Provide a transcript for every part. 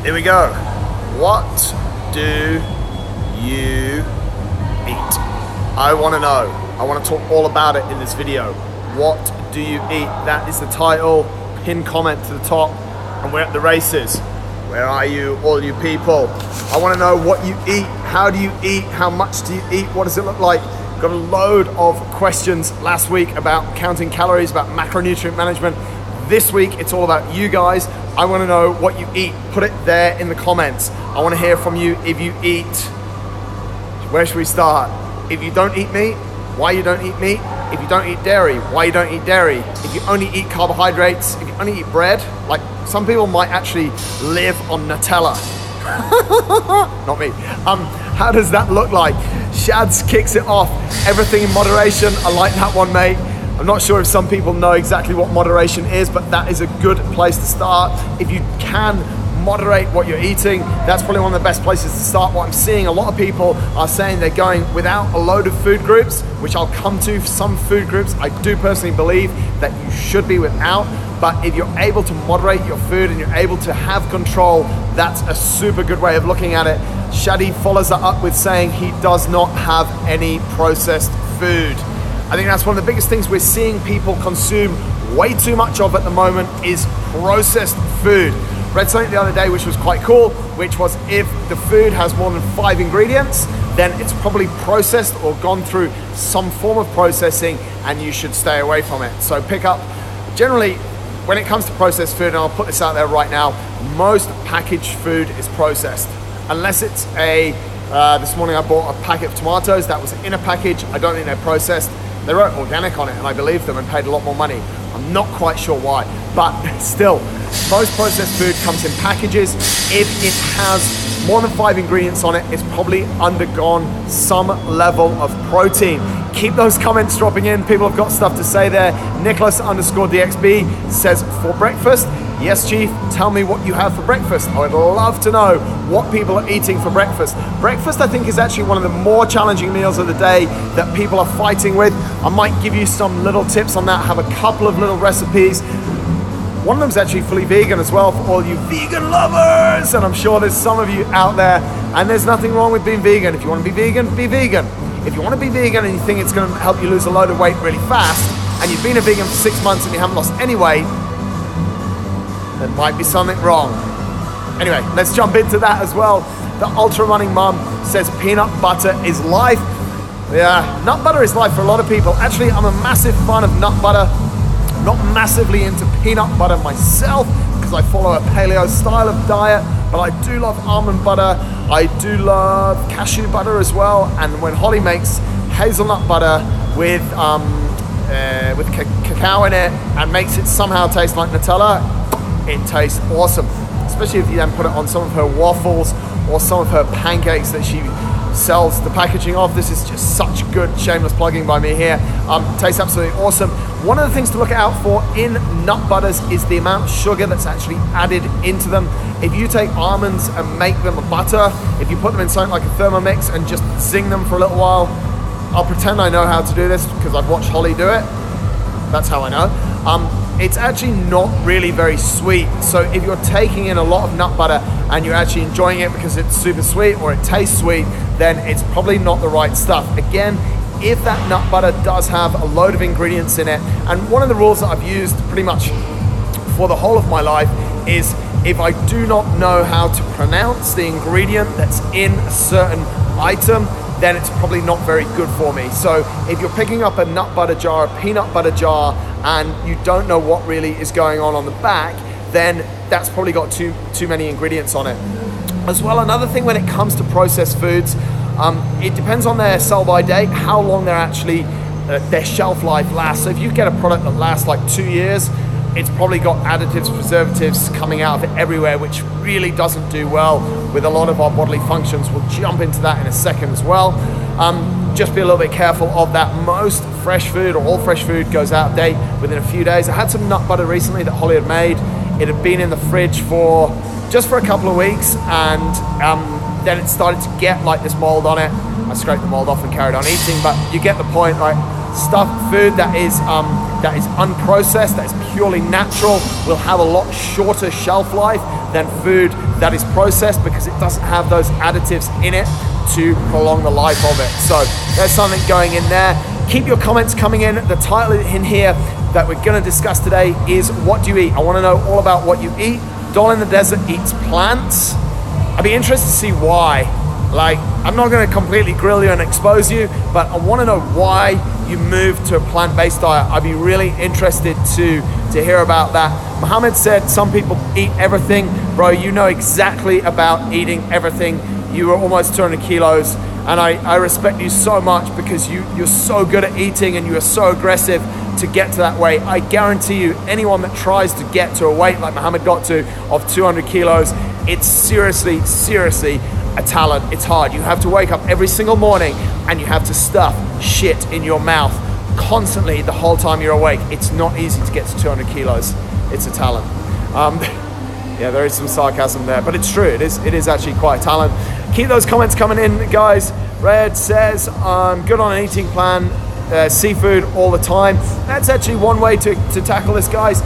Here we go. What do you eat? I want to know. I want to talk all about it in this video. What do you eat? That is the title. Pin comment to the top, and we're at the races. Where are you, all you people? I want to know what you eat. How do you eat? How much do you eat? What does it look like? Got a load of questions last week about counting calories, about macronutrient management. This week, it's all about you guys. I want to know what you eat. Put it there in the comments. I want to hear from you if you eat. Where should we start? If you don't eat meat, why you don't eat meat? If you don't eat dairy, why you don't eat dairy? If you only eat carbohydrates, if you only eat bread, like some people might actually live on Nutella. Not me. How does that look like? Shads kicks it off. Everything in moderation. I like that one, mate. I'm not sure if some people know exactly what moderation is, but that is a good place to start. If you can moderate what you're eating, that's probably one of the best places to start. What I'm seeing, a lot of people are saying they're going without a load of food groups, which I'll come to. Some food groups I do personally believe that you should be without, but if you're able to moderate your food and you're able to have control, that's a super good way of looking at it. Shadi follows that up with saying he does not have any processed food. I think that's one of the biggest things we're seeing people consume way too much of at the moment is processed food. Read something the other day which was quite cool, which was if the food has more than 5 ingredients, then it's probably processed or gone through some form of processing and you should stay away from it. So pick up, generally, when it comes to processed food, and I'll put this out there right now, most packaged food is processed. Unless it's this morning I bought a packet of tomatoes that was in a package. I don't think they're processed. They wrote organic on it and I believed them and paid a lot more money. I'm not quite sure why, but still, most processed food comes in packages. If it has more than 5 ingredients on it, it's probably undergone some level of protein. Keep those comments dropping in. People have got stuff to say there. Nicholas_DXB says, for breakfast, yes, Chief, tell me what you have for breakfast. I would love to know what people are eating for breakfast. Breakfast, I think, is actually one of the more challenging meals of the day that people are fighting with. I might give you some little tips on that. I have a couple of little recipes. One of them is actually fully vegan as well for all you vegan lovers. And I'm sure there's some of you out there, and there's nothing wrong with being vegan. If you want to be vegan, be vegan. If you want to be vegan and you think it's going to help you lose a load of weight really fast, and you've been a vegan for 6 months and you haven't lost any weight, there might be something wrong. Anyway, let's jump into that as well. The ultra running mum says peanut butter is life. Yeah, nut butter is life for a lot of people. Actually, I'm a massive fan of nut butter. I'm not massively into peanut butter myself because I follow a paleo style of diet, but I do love almond butter. I do love cashew butter as well. And when Holly makes hazelnut butter with cacao in it and makes it somehow taste like Nutella, it tastes awesome, especially if you then put it on some of her waffles or some of her pancakes that she sells the packaging of. This is just such good, shameless plugging by me here. Tastes absolutely awesome. One of the things to look out for in nut butters is the amount of sugar that's actually added into them. If you take almonds and make them a butter, if you put them in something like a Thermomix and just zing them for a little while, I'll pretend I know how to do this because I've watched Holly do it. That's how I know. It's actually not really very sweet. So if you're taking in a lot of nut butter and you're actually enjoying it because it's super sweet or it tastes sweet, then it's probably not the right stuff. Again, if that nut butter does have a load of ingredients in it, and one of the rules that I've used pretty much for the whole of my life is if I do not know how to pronounce the ingredient that's in a certain item, then it's probably not very good for me. So if you're picking up a nut butter jar, a peanut butter jar, and you don't know what really is going on the back, then that's probably got too many ingredients on it. As well, another thing when it comes to processed foods, it depends on their sell-by date, how long they're actually, their shelf life lasts. So if you get a product that lasts like 2 years, it's probably got additives, preservatives coming out of it everywhere, which really doesn't do well with a lot of our bodily functions. We'll jump into that in a second as well. Just be a little bit careful of that. Most fresh food or all fresh food goes out of date within a few days. I had some nut butter recently that Holly had made. It had been in the fridge just for a couple of weeks, and then it started to get like this mold on it. I scraped the mold off and carried on eating, but you get the point, right? food that is unprocessed, that is purely natural, will have a lot shorter shelf life than food that is processed, because it doesn't have those additives in it to prolong the life of it. So there's something going in there. Keep your comments coming in. The title in here that we're going to discuss today is what do you eat? I want to know all about what you eat. Don in the Desert eats plants. I'd be interested to see why. Like, I'm not going to completely grill you and expose you, but I want to know why you moved to a plant-based diet. I'd be really interested to hear about that. Mohammed said some people eat everything. Bro, you know exactly about eating everything. You were almost 200 kilos, and I respect you so much because you're so good at eating and you are so aggressive to get to that weight. I guarantee you, anyone that tries to get to a weight like Mohammed got to of 200 kilos, it's seriously a talent. It's hard. You have to wake up every single morning and you have to stuff shit in your mouth constantly the whole time you're awake. It's not easy to get to 200 kilos. It's a talent. Yeah, there is some sarcasm there, but it's true. It is actually quite a talent. Keep those comments coming in, guys. Red says, I'm good on an eating plan. Seafood all the time. That's actually one way to tackle this, guys.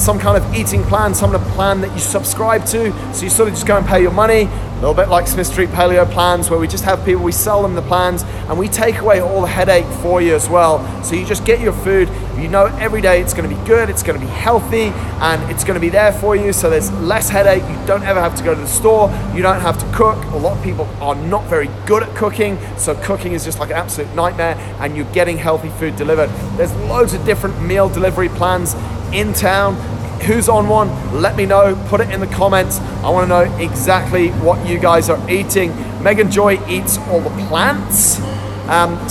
Some kind of eating plan, some kind of plan that you subscribe to, so you sort of just go and pay your money. A little bit like Smith Street Paleo plans, where we just have people, we sell them the plans and we take away all the headache for you as well. So you just get your food, you know every day it's going to be good, it's going to be healthy, and it's going to be there for you, so there's less headache. You don't ever have to go to the store, you don't have to cook. A lot of people are not very good at cooking, so cooking is just like an absolute nightmare, and you're getting healthy food delivered. There's loads of different meal delivery plans in town. Who's on one? Let me know, put it in the comments. I want to know exactly what you guys are eating. Megan Joy eats all the plants.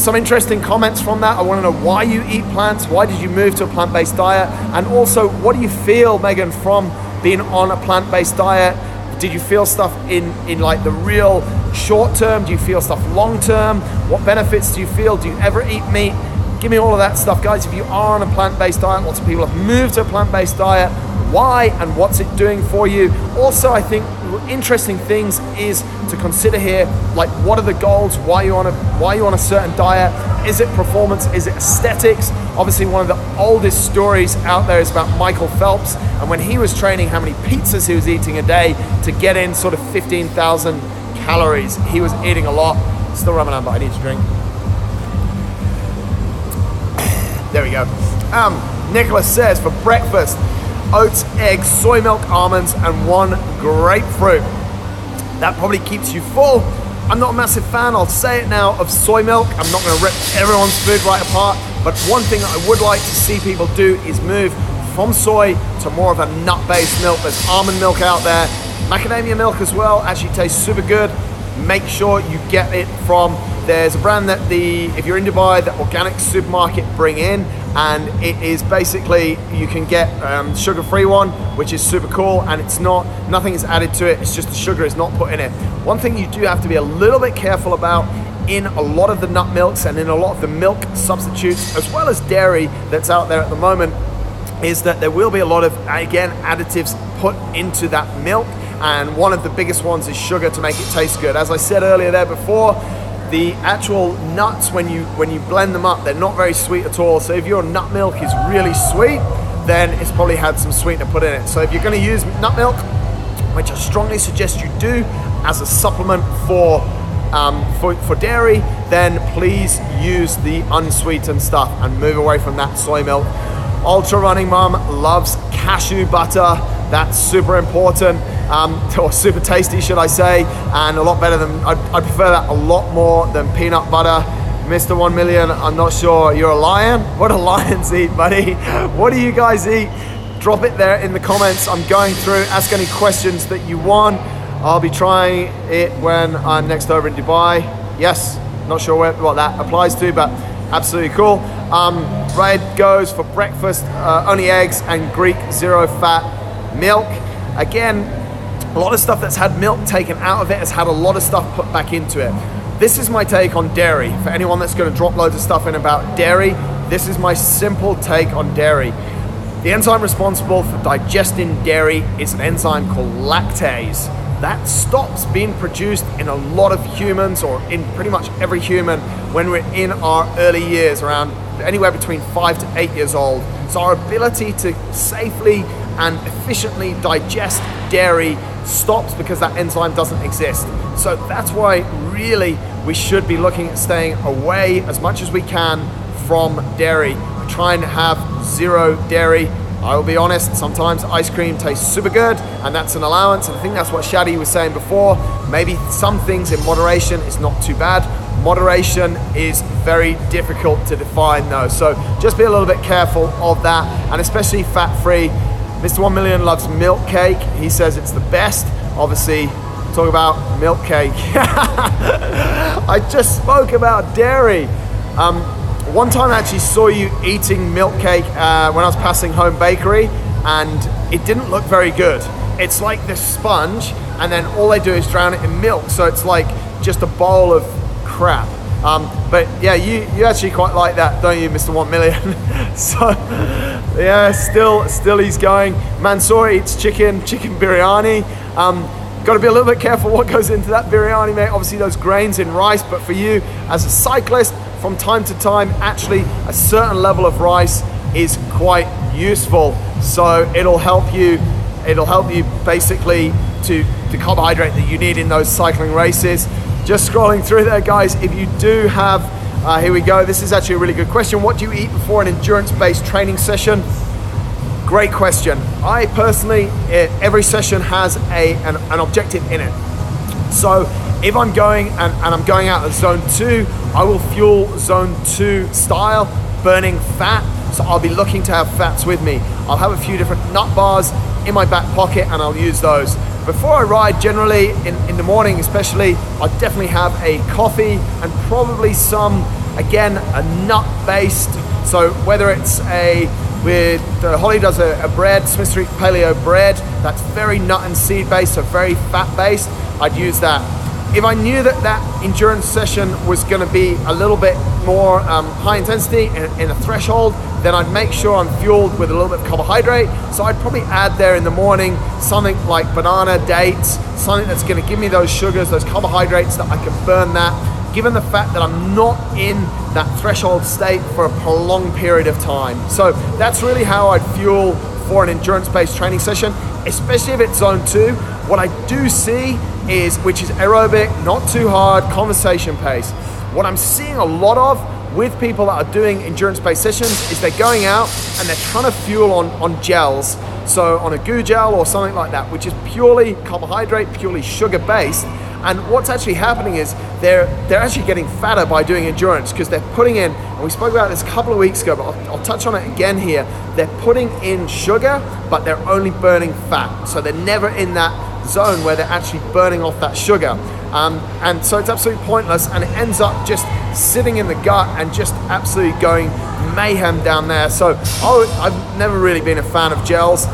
Some interesting comments from that. I want to know why you eat plants. Why did you move to a plant-based diet? And also, what do you feel, Megan, from being on a plant-based diet? Did you feel stuff in like the real short term? Do you feel stuff long term? What benefits do you feel? Do you ever eat meat? Give me all of that stuff, guys. If you are on a plant-based diet, lots of people have moved to a plant-based diet. Why and what's it doing for you? Also, I think interesting things is to consider here, like what are the goals? Why are you on a certain diet? Is it performance? Is it aesthetics? Obviously, one of the oldest stories out there is about Michael Phelps, and when he was training, how many pizzas he was eating a day to get in sort of 15,000 calories. He was eating a lot. Still Ramadan, but I need to drink. There we go. Nicholas says, for breakfast, oats, eggs, soy milk, almonds, and 1 grapefruit. That probably keeps you full. I'm not a massive fan, I'll say it now, of soy milk. I'm not going to rip everyone's food right apart, but one thing I would like to see people do is move from soy to more of a nut-based milk. There's almond milk out there. Macadamia milk as well actually tastes super good. Make sure you get it from, there's a brand that if you're in Dubai, the organic supermarket bring in, and it is basically, you can get sugar-free one, which is super cool, and it's nothing is added to it, it's just the sugar is not put in it. One thing you do have to be a little bit careful about in a lot of the nut milks and in a lot of the milk substitutes, as well as dairy that's out there at the moment, is that there will be a lot of, again, additives put into that milk, and one of the biggest ones is sugar to make it taste good. As I said earlier there before, the actual nuts, when you blend them up, they're not very sweet at all. So if your nut milk is really sweet, then it's probably had some sweetener put in it. So if you're going to use nut milk, which I strongly suggest you do as a supplement for dairy, then please use the unsweetened stuff and move away from that soy milk. Ultra Running Mum loves cashew butter. That's super important, or super tasty, should I say, and a lot better than, I prefer that a lot more than peanut butter. Mr. 1 Million, I'm not sure, you're a lion? What do lions eat, buddy? What do you guys eat? Drop it there in the comments. I'm going through, ask any questions that you want. I'll be trying it when I'm next over in Dubai. Yes, not sure what that applies to, but absolutely cool. Red goes for breakfast, only eggs and Greek 0 fat milk. Again, a lot of stuff that's had milk taken out of it has had a lot of stuff put back into it. This is my take on dairy. For anyone that's going to drop loads of stuff in about dairy, this is my simple take on dairy. The enzyme responsible for digesting dairy is an enzyme called lactase. That stops being produced in a lot of humans, or in pretty much every human, when we're in our early years, around anywhere between 5 to 8 years old. So our ability to safely and efficiently digest dairy stops because that enzyme doesn't exist. So that's why really we should be looking at staying away as much as we can from dairy. Try and have zero dairy. I will be honest, sometimes ice cream tastes super good, and that's an allowance. And I think that's what Shadi was saying before. Maybe some things in moderation is not too bad. Moderation is very difficult to define though. So just be a little bit careful of that, and especially fat-free. Mr. 1 Million loves milk cake. He says it's the best. Obviously, talk about milk cake. I just spoke about dairy. One time I actually saw you eating milk cake when I was passing Home Bakery, and it didn't look very good. It's like this sponge, and then all they do is drown it in milk, so it's like just a bowl of crap. But yeah, you actually quite like that, don't you, Mr. 1 Million? So yeah, still he's going. Mansoor eats chicken biryani. Got to be a little bit careful what goes into that biryani, mate. Obviously those grains in rice, but for you as a cyclist, from time to time, actually a certain level of rice is quite useful. So it'll help you basically to the carbohydrate that you need in those cycling races. Just scrolling through there, guys, if you do have, here we go. This is actually a really good question. What do you eat before an endurance-based training session? Great question. I personally, every session has an objective in it. So if I'm going and I'm going out of zone 2, I will fuel zone 2 style, burning fat. So I'll be looking to have fats with me. I'll have a few different nut bars in my back pocket, and I'll use those. Before I ride, generally in the morning especially, I'll definitely have a coffee and probably some, again, a nut-based. So whether it's Holly does a bread, Smith Street Paleo bread, that's very nut and seed based, so very fat based, I'd use that. If I knew that endurance session was gonna be a little bit more high intensity in a threshold, then I'd make sure I'm fueled with a little bit of carbohydrate. So I'd probably add there in the morning something like banana, dates, something that's gonna give me those sugars, those carbohydrates, that I can burn that, given the fact that I'm not in that threshold state for a prolonged period of time. So that's really how I'd fuel for an endurance-based training session, especially if it's zone 2. What I do see is, which is aerobic, not too hard, conversation pace. What I'm seeing a lot of with people that are doing endurance-based sessions is they're going out and they're trying to fuel on gels. So on a goo gel or something like that, which is purely carbohydrate, purely sugar-based. And what's actually happening is they're actually getting fatter by doing endurance, because they're putting in, and we spoke about this a couple of weeks ago, but I'll touch on it again here. They're putting in sugar, but they're only burning fat. So they're never in that zone where they're actually burning off that sugar. And so it's absolutely pointless, and it ends up just sitting in the gut and just absolutely going mayhem down there. So I've never really been a fan of gels.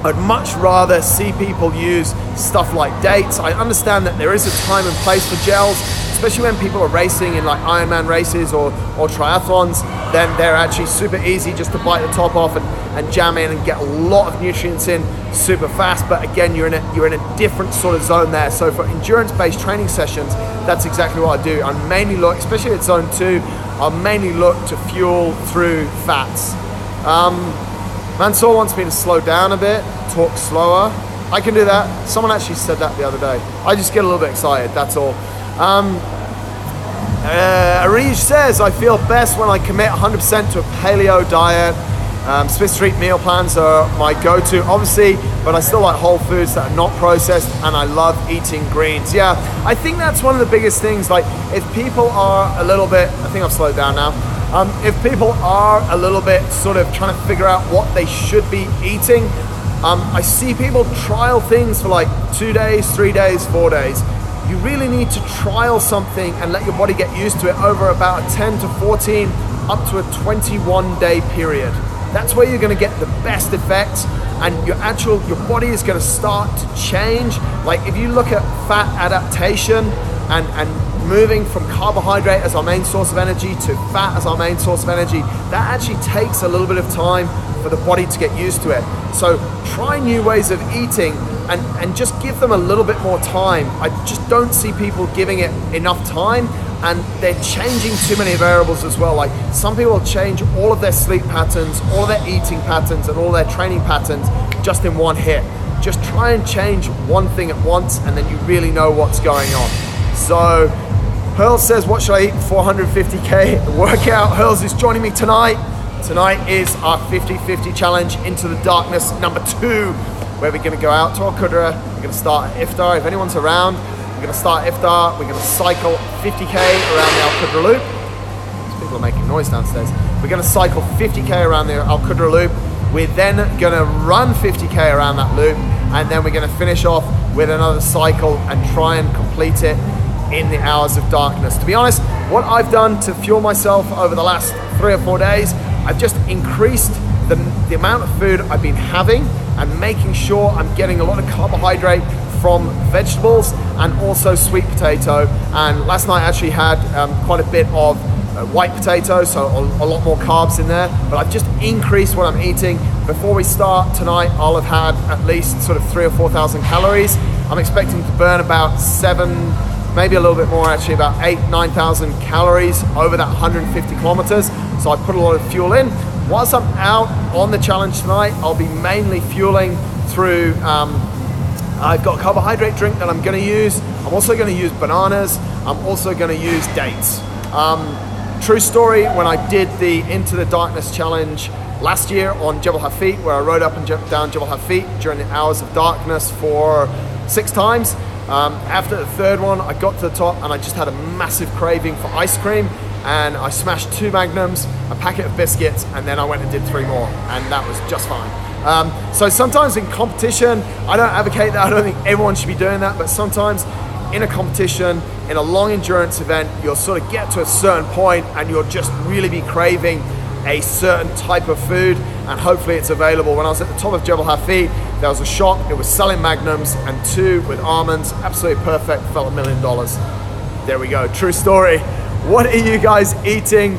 I'd much rather see people use stuff like dates. I understand that there is a time and place for gels, especially when people are racing in like Ironman races or triathlons. Then they're actually super easy just to bite the top off and jam in and get a lot of nutrients in super fast. But again, you're in a different sort of zone there. So for endurance-based training sessions, that's exactly what I do. I mainly look, especially at zone 2, I mainly look to fuel through fats. Mansoor wants me to slow down a bit, talk slower. I can do that. Someone actually said that the other day. I just get a little bit excited, that's all. Arij says, I feel best when I commit 100% to a paleo diet. Smith Street meal plans are my go-to, obviously, but I still like whole foods that are not processed, and I love eating greens. Yeah, I think that's one of the biggest things. Like, if people are a little bit, I think I've slowed down now. If people are a little bit sort of trying to figure out what they should be eating, I see people trial things for like 2 days, 3 days, 4 days. You really need to trial something and let your body get used to it over about a 10 to 14, up to a 21-day period. That's where you're gonna get the best effects, and your body is gonna start to change. Like, if you look at fat adaptation and moving from carbohydrate as our main source of energy to fat as our main source of energy, that actually takes a little bit of time for the body to get used to it. So try new ways of eating and just give them a little bit more time. I just don't see people giving it enough time. and they're changing too many variables as well. Like some people change all of their sleep patterns, all of their eating patterns, and all their training patterns just in one hit. Just try and change one thing at once, and then you really know what's going on. So Hurls says, what should I eat for 450K workout? Hurls is joining me tonight. Tonight is our 50-50 challenge Into the Darkness number 2, where we're gonna go out to Al Qudra. We're gonna start at Iftar. If anyone's around, we're gonna start Iftar. We're gonna cycle 50K around the Al Qudra loop. These people are making noise downstairs. We're gonna cycle 50K around the Al Qudra loop. We're then gonna run 50K around that loop, and then we're gonna finish off with another cycle and try and complete it in the hours of darkness. To be honest, what I've done to fuel myself over the last 3 or 4 days, I've just increased the amount of food I've been having and making sure I'm getting a lot of carbohydrate from vegetables and also sweet potato. And last night I actually had quite a bit of white potato, so a lot more carbs in there, but I've just increased what I'm eating. Before we start tonight, I'll have had at least sort of 3,000 or 4,000 calories. I'm expecting to burn about 7, maybe a little bit more actually, about 8,000, 9,000 calories over that 150 kilometers. So I put a lot of fuel in. Whilst I'm out on the challenge tonight, I'll be mainly fueling through, I've got a carbohydrate drink that I'm gonna use. I'm also gonna use bananas. I'm also gonna use dates. True story, when I did the Into the Darkness challenge last year on Jebel Hafit, where I rode up and down Jebel Hafit during the hours of darkness for 6 times. After the 3rd one, I got to the top and I just had a massive craving for ice cream, and I smashed 2 Magnums, a packet of biscuits, and then I went and did 3 more, and that was just fine. So sometimes in competition, I don't advocate that. I don't think everyone should be doing that, but sometimes in a competition, in a long endurance event, you'll sort of get to a certain point and you'll just really be craving a certain type of food, and hopefully it's available. When I was at the top of Jebel Hafid, there was a shop, it was selling Magnums and 2 with almonds, absolutely perfect, felt $1 million. There we go, true story. What are you guys eating?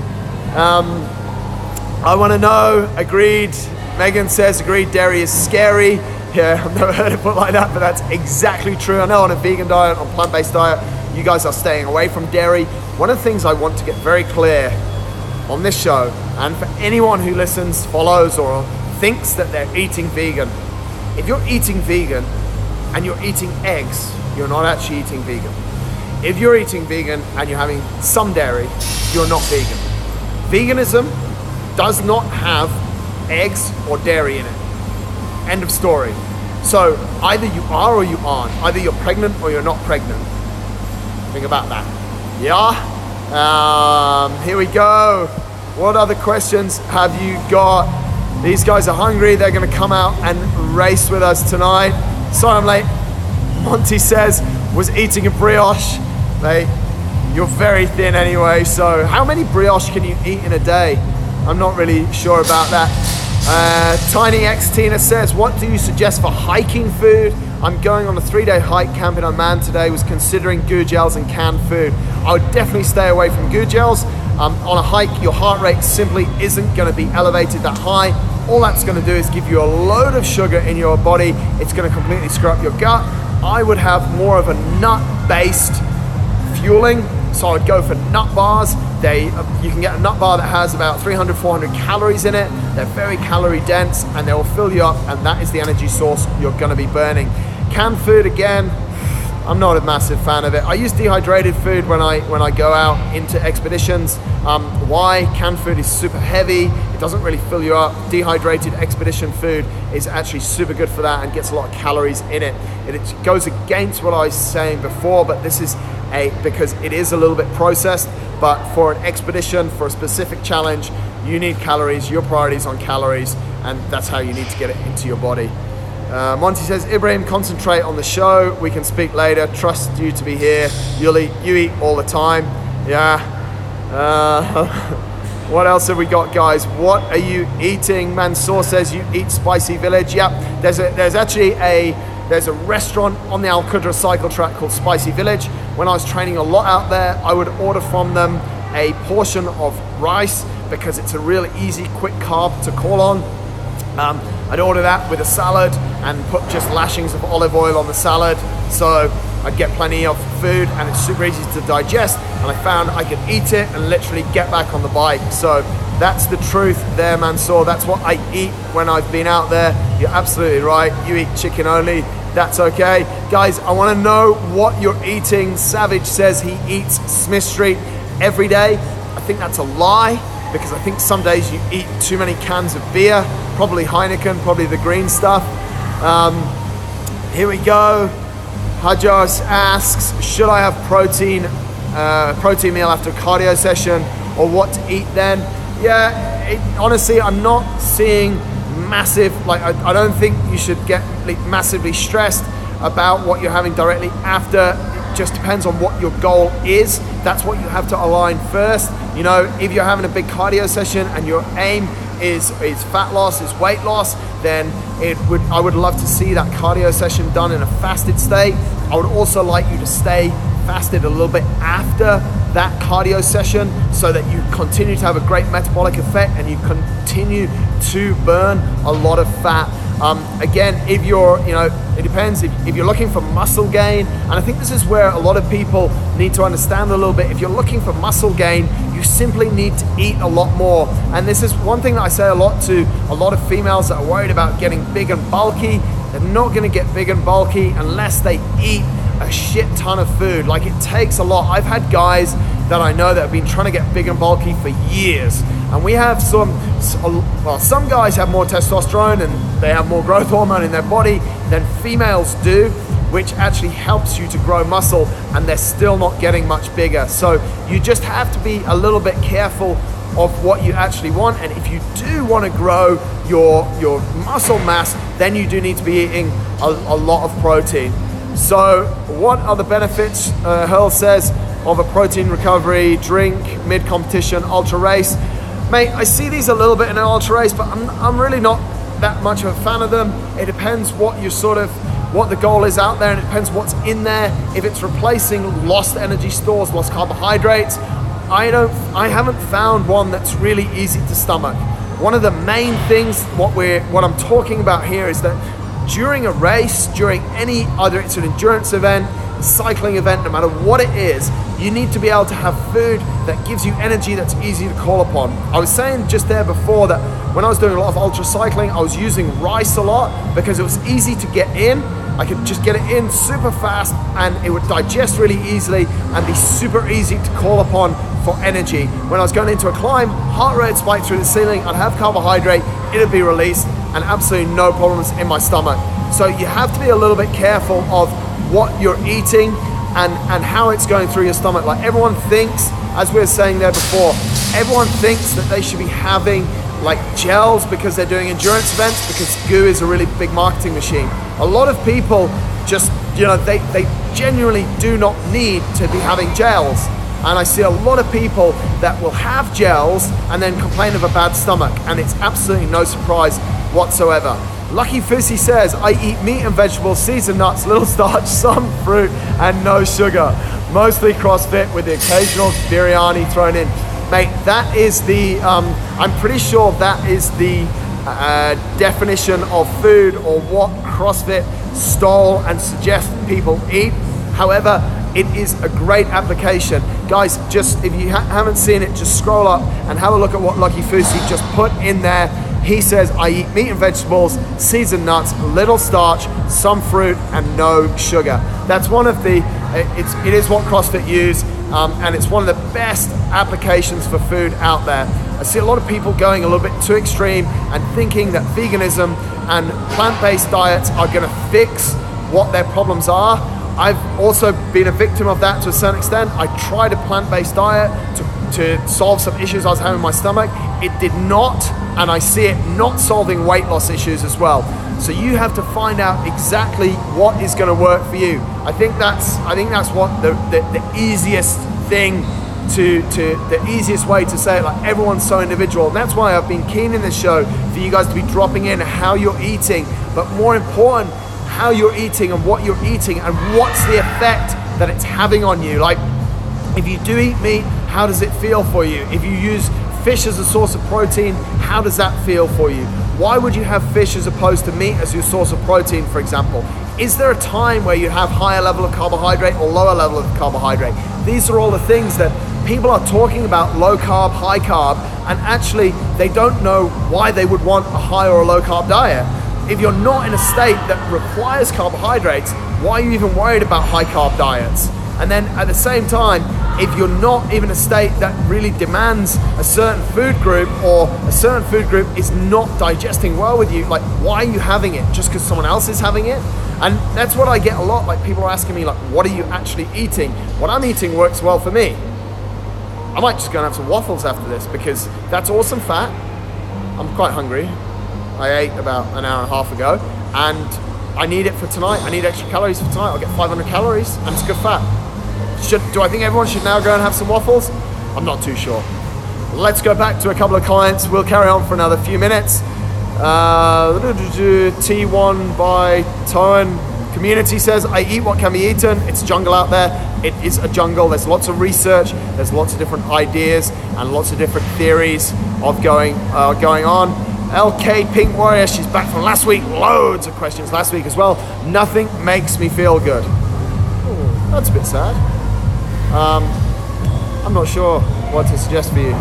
I wanna know, agreed. Megan says, agreed, dairy is scary. Yeah, I've never heard it put like that, but that's exactly true. I know on a vegan diet, on plant-based diet, you guys are staying away from dairy. One of the things I want to get very clear on this show, and for anyone who listens, follows, or thinks that they're eating vegan, if you're eating vegan and you're eating eggs, you're not actually eating vegan. If you're eating vegan and you're having some dairy, you're not vegan. Veganism does not have eggs or dairy in it. End of story. So either you are or you aren't. Either you're pregnant or you're not pregnant. Think about that. Yeah? Here we go. What other questions have you got? These guys are hungry. They're going to come out and race with us tonight. Sorry I'm late. Monty says, was eating a brioche. Mate, you're very thin anyway, so how many brioche can you eat in a day? I'm not really sure about that. Tiny X Tina says, what do you suggest for hiking food? I'm going on a 3-day hike camp in Oman today, was considering goo gels and canned food. I would definitely stay away from goo gels. On a hike, your heart rate simply isn't going to be elevated that high. All that's going to do is give you a load of sugar in your body. It's going to completely screw up your gut. I would have more of a nut-based fueling, so I'd go for nut bars. You can get a nut bar that has about 300, 400 calories in it. They're very calorie dense and they will fill you up, and that is the energy source you're going to be burning. Canned food, again, I'm not a massive fan of it. I use dehydrated food when I go out into expeditions. Why? Canned food is super heavy. It doesn't really fill you up. Dehydrated expedition food is actually super good for that and gets a lot of calories in it. It goes against what I was saying before, but this is because it is a little bit processed, but for an expedition, for a specific challenge, you need calories. Your priority is on calories, and that's how you need to get it into your body. Monty says, Ibrahim, concentrate on the show. We can speak later. Trust you to be here. You eat all the time. Yeah. What else have we got, guys? What are you eating? Mansour says you eat Spicy Village. Yep. There's actually a restaurant on the Al Qudra cycle track called Spicy Village. When I was training a lot out there, I would order from them a portion of rice because it's a really easy, quick carb to call on. I'd order that with a salad and put just lashings of olive oil on the salad. So I'd get plenty of food and it's super easy to digest, and I found I could eat it and literally get back on the bike. So that's the truth there, Mansour. That's what I eat when I've been out there. You're absolutely right. You eat chicken only. That's okay. Guys, I want to know what you're eating. Savage says he eats Smith Street every day. I think that's a lie, because I think some days you eat too many cans of beer, probably Heineken, probably the green stuff. Here we go. Hajas asks, should I have protein meal after a cardio session, or what to eat then? Yeah, honestly, I'm not seeing massive, like I don't think you should get massively stressed about what you're having directly after. It just depends on what your goal is. That's what you have to align first. You know, if you're having a big cardio session and your aim is fat loss, is weight loss, then I would love to see that cardio session done in a fasted state. I would also like you to stay fasted a little bit after that cardio session, so that you continue to have a great metabolic effect and you continue to burn a lot of fat. Again, if you're, you know, it depends. If you're looking for muscle gain, and I think this is where a lot of people need to understand a little bit. If you're looking for muscle gain, you simply need to eat a lot more. And this is one thing that I say a lot to a lot of females that are worried about getting big and bulky. They're not going to get big and bulky unless they eat a shit ton of food. Like, it takes a lot. I've had guys that I know that have been trying to get big and bulky for years, and we have some guys have more testosterone and they have more growth hormone in their body than females do, which actually helps you to grow muscle, and they're still not getting much bigger. So you just have to be a little bit careful of what you actually want. And if you do want to grow your muscle mass, then you do need to be eating a lot of protein. So what are the benefits, Hurl says, of a protein recovery drink mid-competition ultra race? Mate, I see these a little bit in an ultra race, but I'm really not that much of a fan of them. It depends what the goal is out there, and it depends what's in there. If it's replacing lost energy stores, lost carbohydrates, I haven't found one that's really easy to stomach. One of the main things, what I'm talking about here, is that during a race, during any other, it's an endurance event, cycling event, no matter what it is, you need to be able to have food that gives you energy that's easy to call upon. I was saying just there before that when I was doing a lot of ultra cycling, I was using rice a lot because it was easy to get in. I could just get it in super fast and it would digest really easily and be super easy to call upon for energy. When I was going into a climb, heart rate spiked through the ceiling, I'd have carbohydrate, it'd be released, and absolutely no problems in my stomach. So you have to be a little bit careful of what you're eating and how it's going through your stomach. Like, everyone thinks, as we were saying there before, everyone thinks that they should be having like gels because they're doing endurance events, because GU is a really big marketing machine. A lot of people just, you know, they genuinely do not need to be having gels. And I see a lot of people that will have gels and then complain of a bad stomach, and it's absolutely no surprise whatsoever. Lucky Fussy says, I eat meat and vegetables, seeds and nuts, little starch, some fruit, and no sugar. Mostly CrossFit with the occasional biryani thrown in. Mate, that is the, I'm pretty sure that is the definition of food, or what CrossFit stole and suggest people eat. However, it is a great application. Guys, just if you haven't seen it, just scroll up and have a look at what Lucky Fussy just put in there. He says, I eat meat and vegetables, seeds and nuts, little starch, some fruit, and no sugar. That's one of the, it is what CrossFit use, and it's one of the best applications for food out there. I see a lot of people going a little bit too extreme and thinking that veganism and plant-based diets are gonna fix what their problems are. I've also been a victim of that to a certain extent. I tried a plant-based diet to solve some issues I was having in my stomach. It did not, and I see it not solving weight loss issues as well. So you have to find out exactly what is going to work for you. I think that's what the easiest thing the easiest way to say it. Like, everyone's so individual, and that's why I've been keen in this show for you guys to be dropping in how you're eating, but more important, how you're eating and what you're eating and what's the effect that it's having on you. Like, if you do eat meat, how does it feel for you? If you use fish as a source of protein, how does that feel for you? Why would you have fish as opposed to meat as your source of protein, for example? Is there a time where you have higher level of carbohydrate or lower level of carbohydrate? These are all the things that people are talking about, low carb, high carb, and actually they don't know why they would want a high or a low carb diet. If you're not in a state that requires carbohydrates, why are you even worried about high carb diets? And then at the same time, if you're not even a state that really demands a certain food group, or a certain food group is not digesting well with you, like, why are you having it? Just because someone else is having it? And that's what I get a lot. Like, people are asking me, like, what are you actually eating? What I'm eating works well for me. I might just go and have some waffles after this, because that's awesome fat. I'm quite hungry. I ate about an hour and a half ago, and I need it for tonight. I need extra calories for tonight. I'll get 500 calories, and it's good fat. Do I think everyone should now go and have some waffles? I'm not too sure. Let's go back to a couple of clients. We'll carry on for another few minutes. T1 by Toan Community says, I eat what can be eaten. It's jungle out there. It is a jungle. There's lots of research. There's lots of different ideas and lots of different theories of going on. LK Pink Warrior, she's back from last week. Loads of questions last week as well. Nothing makes me feel good. Ooh, that's a bit sad. I'm not sure what to suggest for you.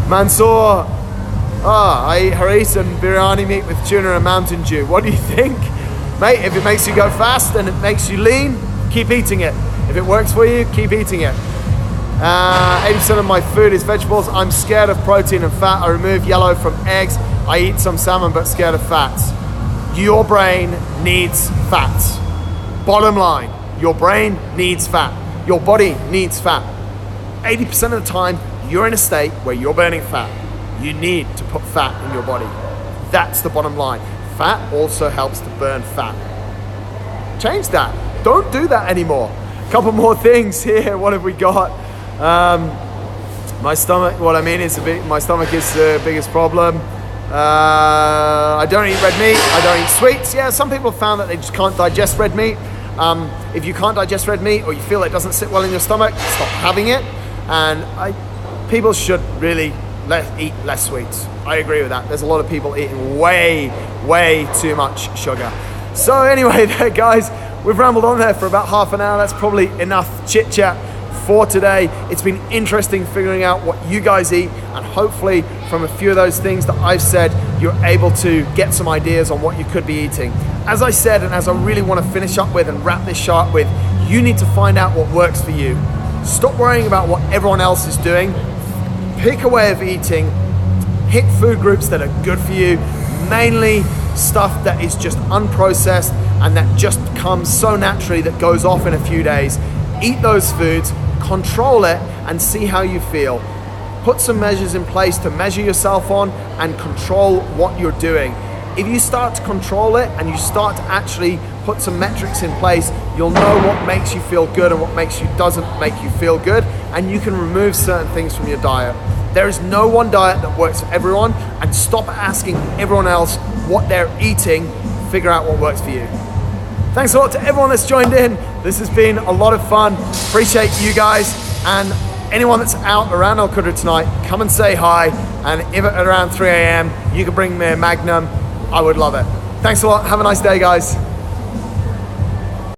Mansoor, I eat haris and biryani meat with tuna and Mountain Dew. What do you think? Mate, if it makes you go fast and it makes you lean, keep eating it. If it works for you, keep eating it. 80% of my food is vegetables. I'm scared of protein and fat. I remove yellow from eggs. I eat some salmon but scared of fats. Your brain needs fats. Bottom line, your brain needs fat. Your body needs fat. 80% of the time, you're in a state where you're burning fat. You need to put fat in your body. That's the bottom line. Fat also helps to burn fat. Change that. Don't do that anymore. A couple more things here. What have we got? My stomach, what I mean is my stomach is the biggest problem. I don't eat red meat. I don't eat sweets. Yeah, some people have found that they just can't digest red meat. If you can't digest red meat, or you feel it doesn't sit well in your stomach, stop having it. And people should really eat less sweets. I agree with that. There's a lot of people eating way too much sugar. So anyway, there guys, we've rambled on there for about half an hour. That's probably enough chit chat for today. It's been interesting figuring out what you guys eat, and hopefully from a few of those things that I've said, you're able to get some ideas on what you could be eating. As I said, and as I really want to finish up with and wrap this show up with, you need to find out what works for you. Stop worrying about what everyone else is doing. Pick a way of eating. Hit food groups that are good for you, mainly stuff that is just unprocessed and that just comes so naturally, that goes off in a few days. Eat those foods, control it, and see how you feel. Put some measures in place to measure yourself on and control what you're doing. If you start to control it and you start to actually put some metrics in place, you'll know what makes you feel good and what doesn't make you feel good, and you can remove certain things from your diet. There is no one diet that works for everyone, and stop asking everyone else what they're eating. Figure out what works for you. Thanks a lot to everyone that's joined in. This has been a lot of fun. Appreciate you guys, and anyone that's out around Al Qudra tonight, come and say hi. And if at around 3 a.m. you can bring me a Magnum, I would love it. Thanks a lot. Have a nice day, guys.